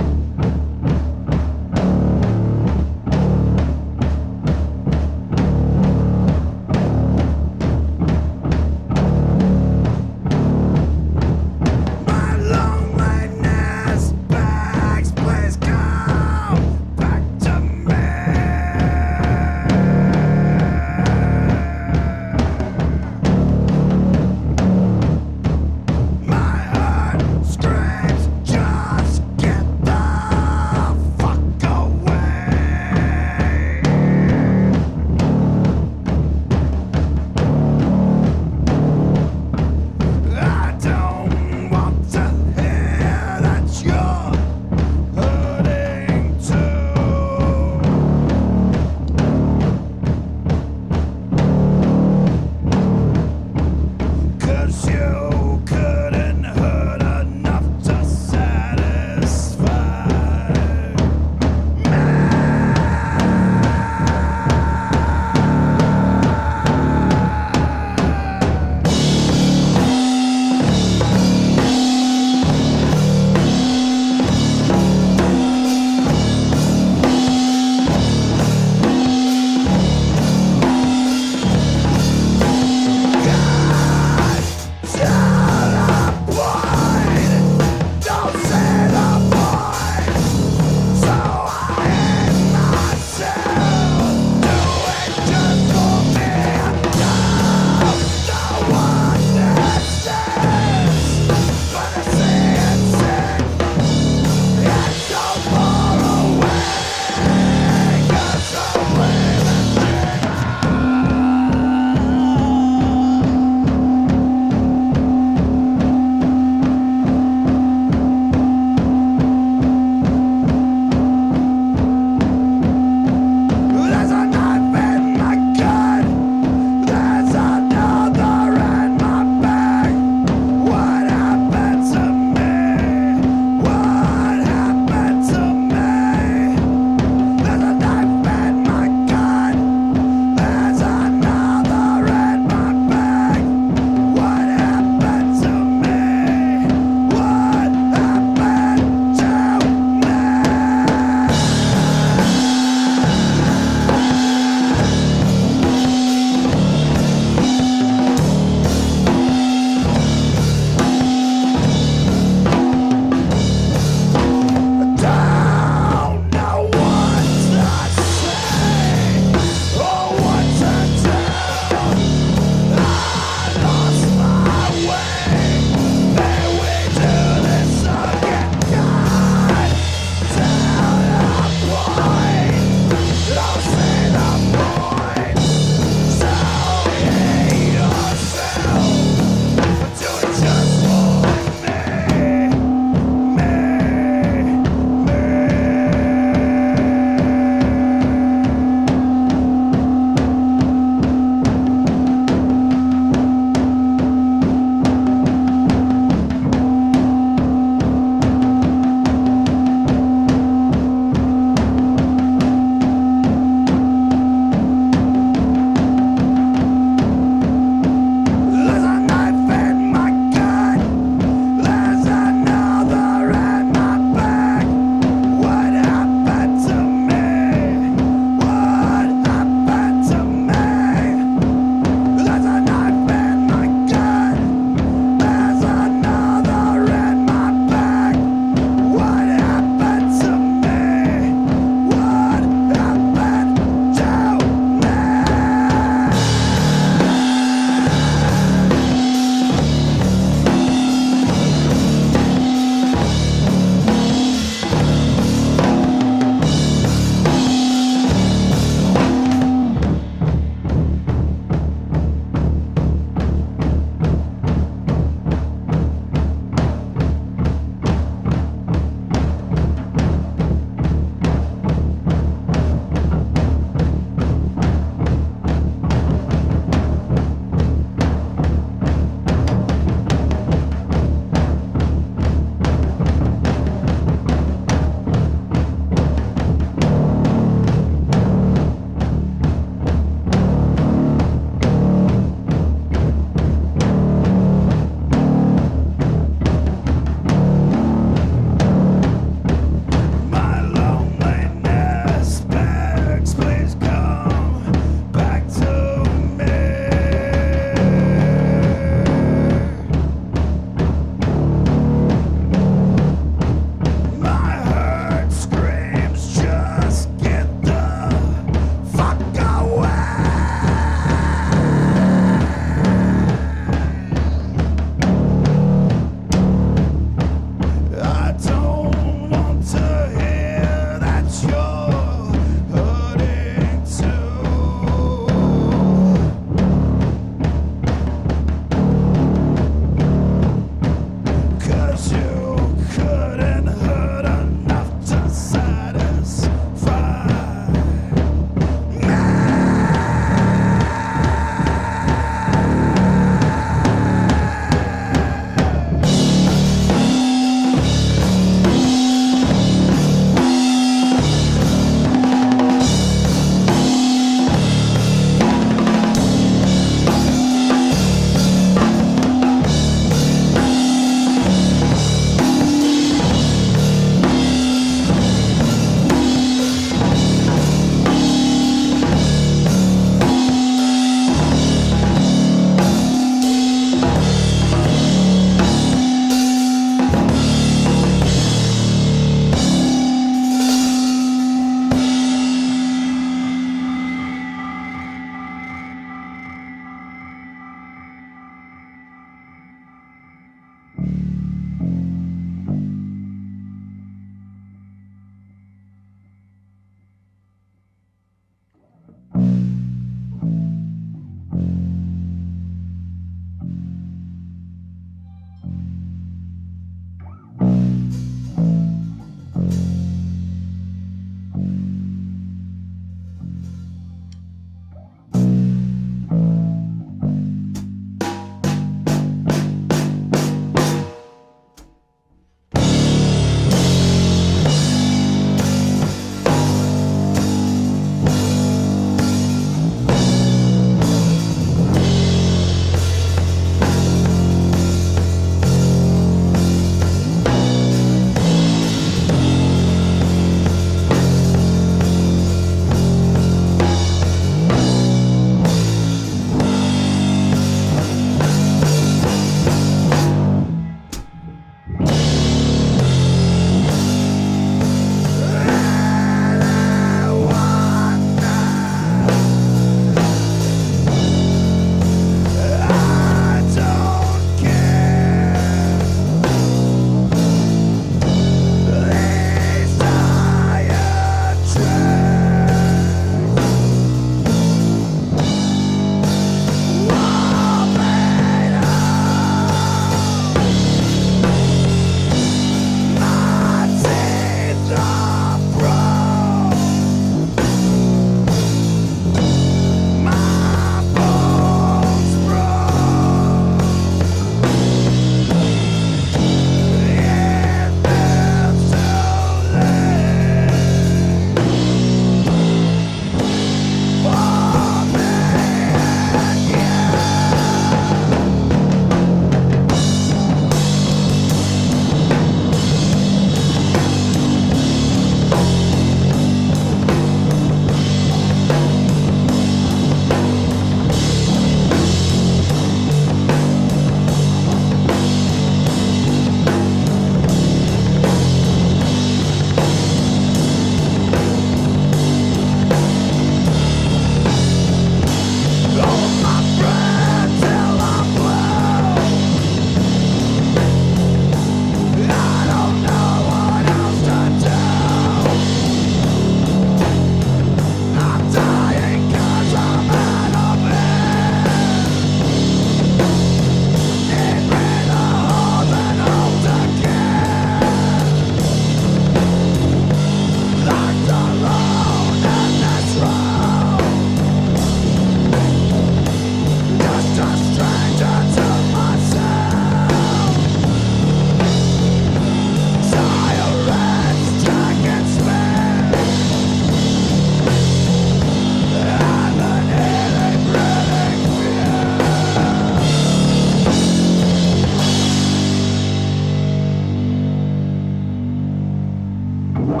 Where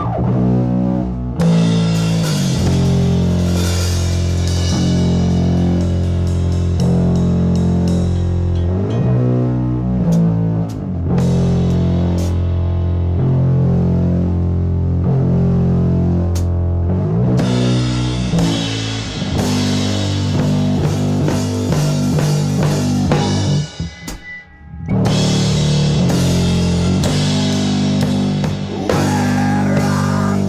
are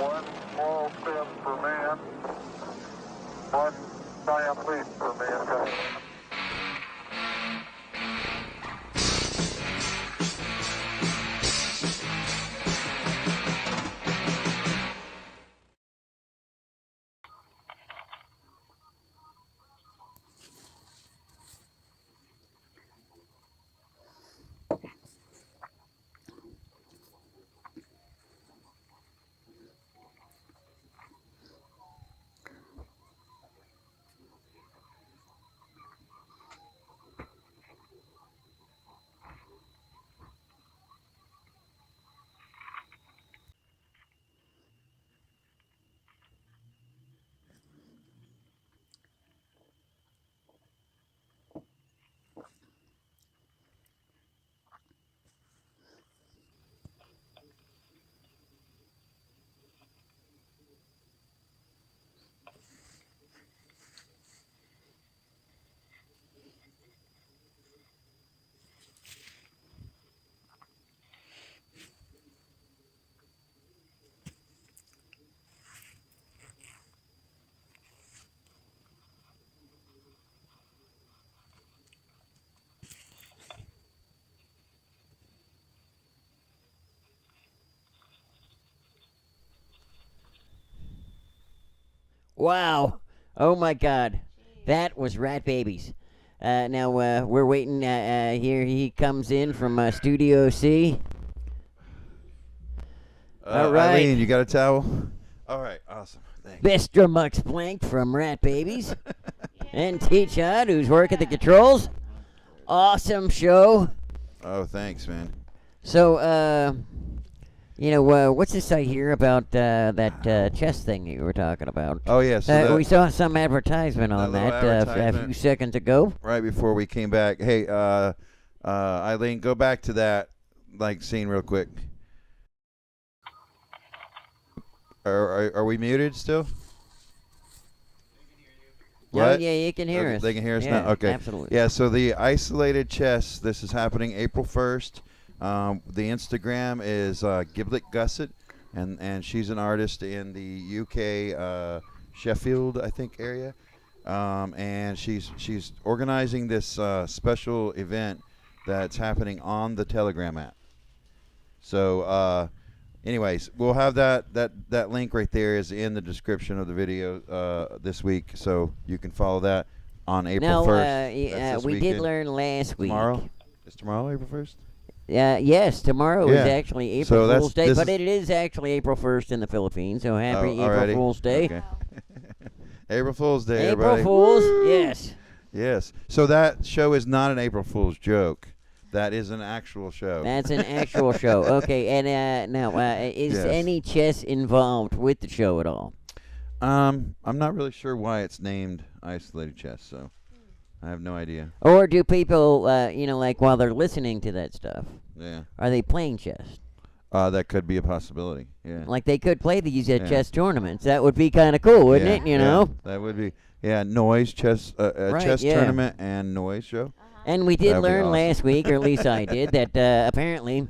One small step for man, one giant leap for mankind. Wow. Oh, my God. That was Rat Babies. Now, we're waiting. Here he comes in from Studio C. All right. Iylene, you got a towel? All right, awesome. Thanks. Mr. Mux Blank from Rat Babies. And T.Chodd, who's working the controls. Awesome show. Oh, thanks, man. So, what's this I hear about that chess thing that you were talking about? Oh, yeah. So we saw some advertisement on that a few seconds ago. Right before we came back. Hey, Iylene, go back to that scene real quick. Are we muted still? What? Yeah, you can hear us. They can hear us yeah, now? Okay. Absolutely. Yeah, so the Isolated Chess, this is happening April 1st. The Instagram is Giblet Gusset, and she's an artist in the UK, Sheffield, I think, area. And she's organizing this special event that's happening on the Telegram app. So, anyways, we'll have that link right there is in the description of the video this week, so you can follow that on April 1st. We did learn last week. Tomorrow? Is tomorrow April 1st? Yes, tomorrow is actually April So Fool's Day, but it is actually April 1st in the Philippines, so happy April Fool's Day. Okay. April Fool's Day, April everybody. Fools, yes. Yes. So that show is not an April Fool's joke. That is an actual show. That's an actual show. Okay, and now, is Yes. any chess involved with the show at all? I'm not really sure why it's named Isolated Chess, so I have no idea. Or do people, while they're listening to that stuff, Yeah. are they playing chess? That could be a possibility. Yeah. Like they could play these chess tournaments. That would be kind of cool, wouldn't it? You know. That would be. Yeah, Noise chess, Right, chess yeah. tournament and Noise show. And we did That'd be learn awesome. last week, or at least I did, that apparently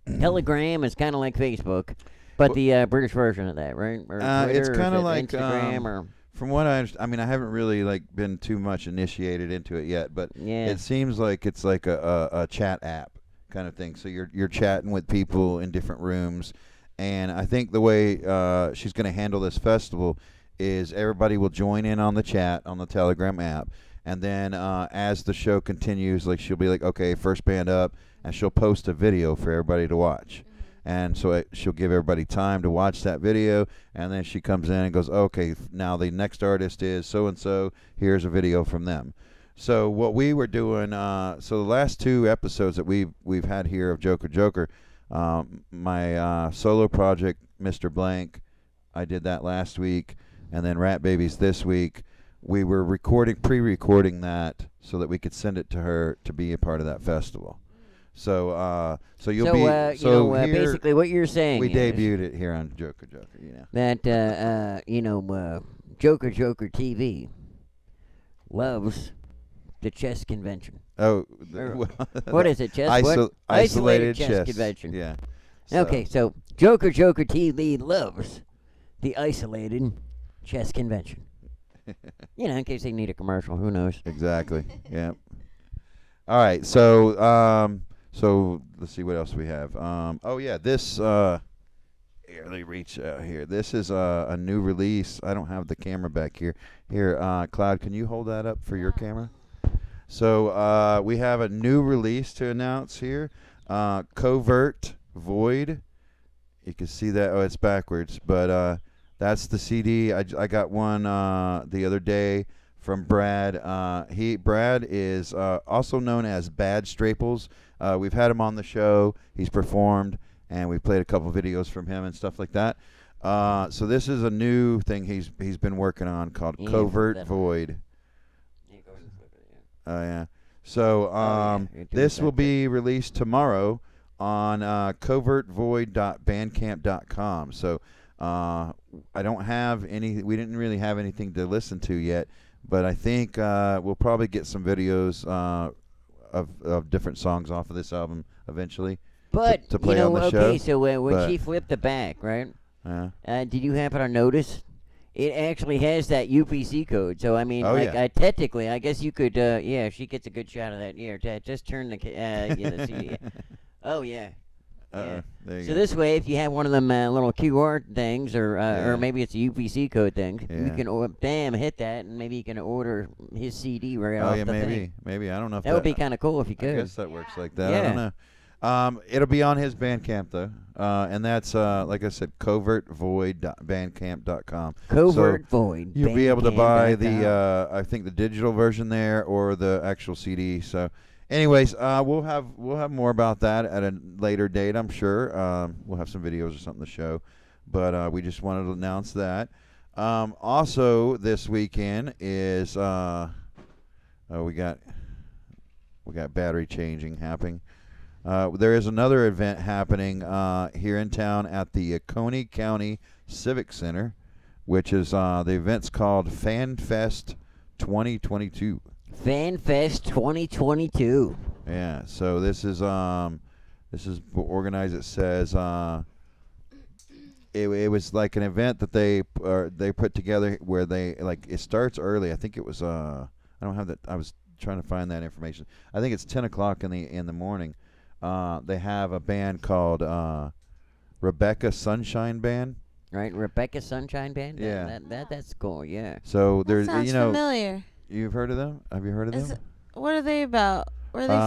Telegram is kind of like Facebook, but the British version of that, right? Or It's Twitter, or kind is of it like Instagram, or from what I understand. I mean, I haven't really been too much initiated into it yet, but Yeah. it seems like it's like a chat app kind of thing. So you're chatting with people in different rooms, and I think the way she's going to handle this festival is everybody will join in on the chat on the Telegram app. And then as the show continues, she'll be like, okay, first band up, and she'll post a video for everybody to watch. And so she'll give everybody time to watch that video, and then she comes in and goes, okay, now the next artist is so-and-so, here's a video from them. So what we were doing, so the last two episodes that we've had here of Joker Joker, my solo project, Mr. Blank, I did that last week, and then Rat Babies this week. We were pre-recording that so that we could send it to her to be a part of that festival. So, you'll be. Here, basically, what you're saying we is debuted it here on Joker. that Joker Joker TV loves the chess convention. Oh, what is it? Chess? What? Isolated chess convention. Yeah. Okay, so JOKERJOKErtv loves the isolated chess convention. You know, in case they need a commercial, who knows? Exactly. Yeah. All right. So so let's see what else we have. Oh yeah, this here, let me reach out here. This is a new release. I don't have the camera back here. Here, Cloud, can you hold that up for your camera? So we have a new release to announce here. Covert Void. You can see that. Oh, it's backwards, but that's the CD. I got one the other day from Brad. Brad is also known as Bad Straples. We've had him on the show. He's performed, and we played a couple videos from him and stuff like that. So this is a new thing he's been working on called Covert Void. Oh yeah. So this will be released tomorrow on covertvoid.bandcamp.com. So I don't have any. We didn't really have anything to listen to yet, but I think we'll probably get some videos of different songs off of this album eventually. But to play on the show. Okay, so when she flipped the back, right? Did you happen to notice? It actually has that UPC code. So I mean, technically, I guess you could. Yeah, if she gets a good shot of that. Yeah, just turn the the CD. Oh yeah. There you so go. this way, if you have one of them little QR things, or maybe it's a UPC code thing, you can hit that, and maybe you can order his CD right off the thing. Maybe I don't know if that would be kind of cool if you could. I guess that works like that. I don't know. It'll be on his Bandcamp though, and that's like I said, covertvoid.bandcamp.com. Covert Void. You'll be able to buy the I think the digital version there or the actual CD. So. Anyways, we'll have more about that at a later date, I'm sure. We'll have some videos or something to show, but we just wanted to announce that. Also, this weekend is we got battery changing happening. There is another event happening here in town at the Coney County Civic Center, which is the event's called FanFest 2022. FanFest 2022. Yeah, so this is organized. It says it was like an event that they put together where they it starts early. I think it was I don't have that. I was trying to find that information. I think it's 10 o'clock in the morning. They have a band called Rebecca Sunshine Band. Right, Rebecca Sunshine Band. Yeah, that's cool. Yeah. So there's sounds familiar. You've heard of them? Have you heard of them? What are they about? Where are they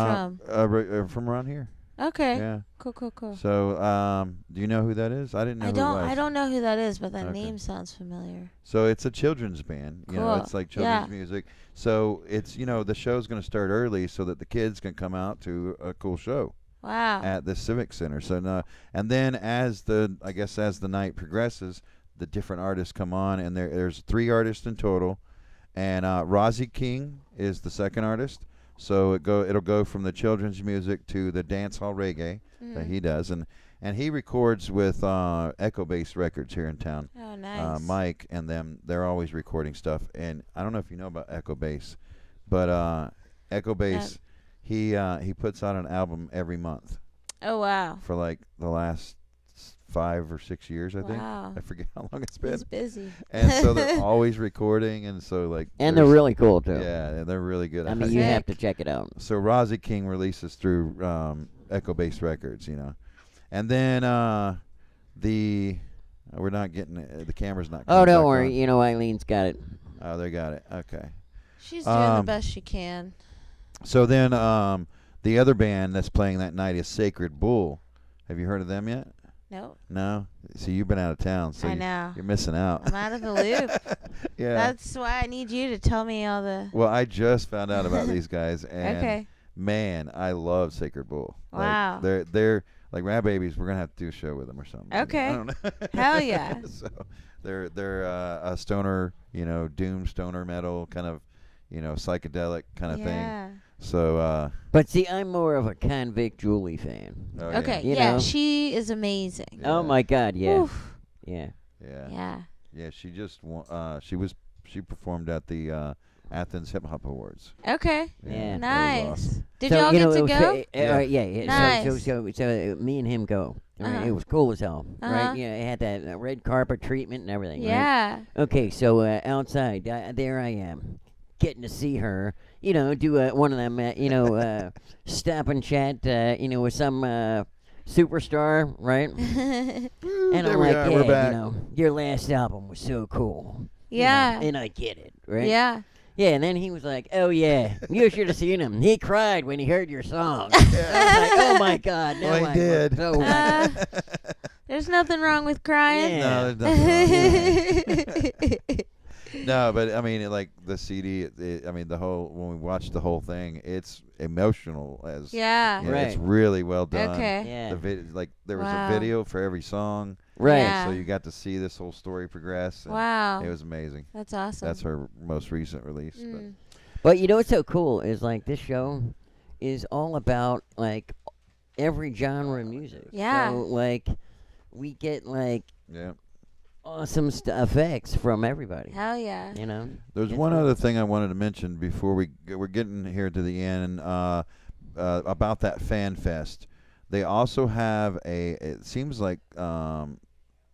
from? From around here. Okay. Yeah. Cool. So, do you know who that is? I didn't know who it was. I don't know who that is, but that name sounds familiar. So it's a children's band. You know, it's like children's music. So it's the show's going to start early so that the kids can come out to a cool show. Wow. At the Civic Center. So and then as the night progresses, the different artists come on, and there's 3 artists in total. And Razzi King is the second artist, so it'll go from the children's music to the dance hall reggae that he does, and he records with Echo Bass Records here in town. Oh, nice. Mike and them, they're always recording stuff, and I don't know if you know about Echo Bass, but Echo Bass, he puts out an album every month. Oh wow! For like the last 5 or 6 years, I think. Wow. I forget how long it's been. He's busy. And so they're always recording, and so and they're really cool too. Yeah, they're really good. I mean, you have to check it out. So Razzi King releases through Echo Bass Records, and then we're not getting the camera's not. Oh, don't worry. Eileen's got it. Oh, they got it. Okay. She's doing the best she can. So then the other band that's playing that night is Sacred Bull. Have you heard of them yet? Nope. No? See, you've been out of town, so I know. You're missing out. I'm out of the loop. Yeah. That's why I need you to tell me all the... Well, I just found out about these guys, and okay. Man, I love Sacred Bull. Wow. They're like Rad Babies. We're going to have to do a show with them or something. Okay. I don't know. Hell yeah. So they're a stoner, doom stoner metal kind of, psychedelic kind of thing. So, but see, I'm more of a Convict Julie fan. Oh, okay, yeah, she is amazing. Yeah. Oh my God, yeah, Oof. Yeah. She just she performed at the Athens Hip Hop Awards. Okay. Yeah. Nice. Awesome. Did y'all get to go? Yeah. Nice. So me and him go. I mean, it was cool as hell, right? You know, it had that red carpet treatment and everything. Yeah. Right? Okay, so outside, there I am, getting to see her. You know, do one of them, stop and chat, with some superstar, right? And there I'm we like, are, we're back. Your last album was so cool. Yeah. And I get it, right? Yeah. Yeah, and then he was like, "Oh yeah, you should have seen him. He cried when he heard your song." I was like, "Oh my God!" Now Well, he did. So there's nothing wrong with crying. No, there's nothing wrong. No, but I mean, like the CD. The whole when we watched the whole thing, it's emotional as Yeah. Right. It's really well done. Okay. Yeah. There was Wow. a video for every song. Right. Yeah. So you got to see this whole story progress. and Wow. It was amazing. That's awesome. That's her most recent release. But you know what's so cool is like this show is all about like every genre of music. Yeah. So like we get like Yeah. awesome effects from everybody. Hell yeah. You know. There's one other thing I wanted to mention before we're getting here to the end about that FanFest. They also have it seems like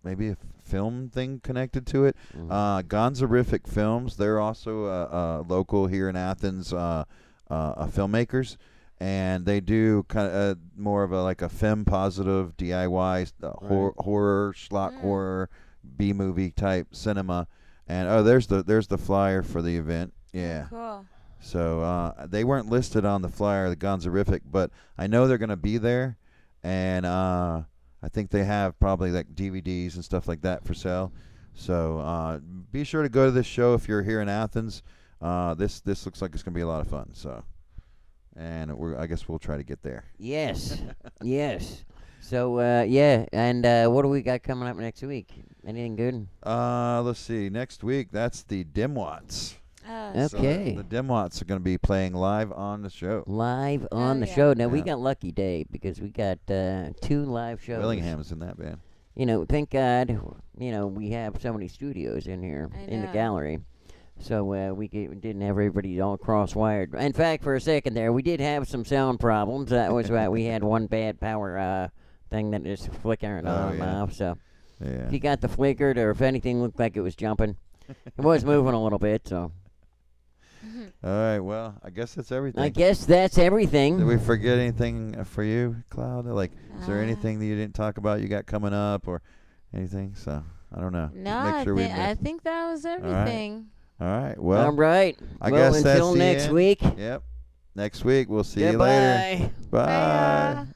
maybe a film thing connected to it. Gonzoriffic Films. They're also local here in Athens filmmakers, and they do kind of more of a femme positive DIY horror, schlock horror, B movie type cinema. And there's the flyer for the event. Yeah. Cool. So they weren't listed on the flyer, the Gonzoriffic, but I know they're going to be there, and I think they have probably like DVDs and stuff like that for sale. So be sure to go to this show if you're here in Athens. This looks like it's going to be a lot of fun. So, and I guess we'll try to get there. Yes. Yes. So and what do we got coming up next week? Anything good? Let's see. Next week, that's the Dimwats. Okay. So the Dimwats are going to be playing live on the show. Live on the show. Now we got lucky, Dave, because we got 2 live shows. Willingham's in that band. Thank God, we have so many studios in here in the gallery. So we didn't have everybody all cross-wired. In fact, for a second there, we did have some sound problems. That was right. We had one bad power thing that is flickering on and off. So if you got the flickered or if anything looked like it was jumping, it was moving a little bit, so. All right, well, I guess that's everything. I guess that's everything. Did we forget anything for you, Cloud? Like, is there anything that you didn't talk about you got coming up or anything? So, I don't know. No, Make sure I think that was everything. All right, well. All right. I well, guess that's until the next end. week. Yep. Next week, we'll see you Goodbye. later. Bye. Bye.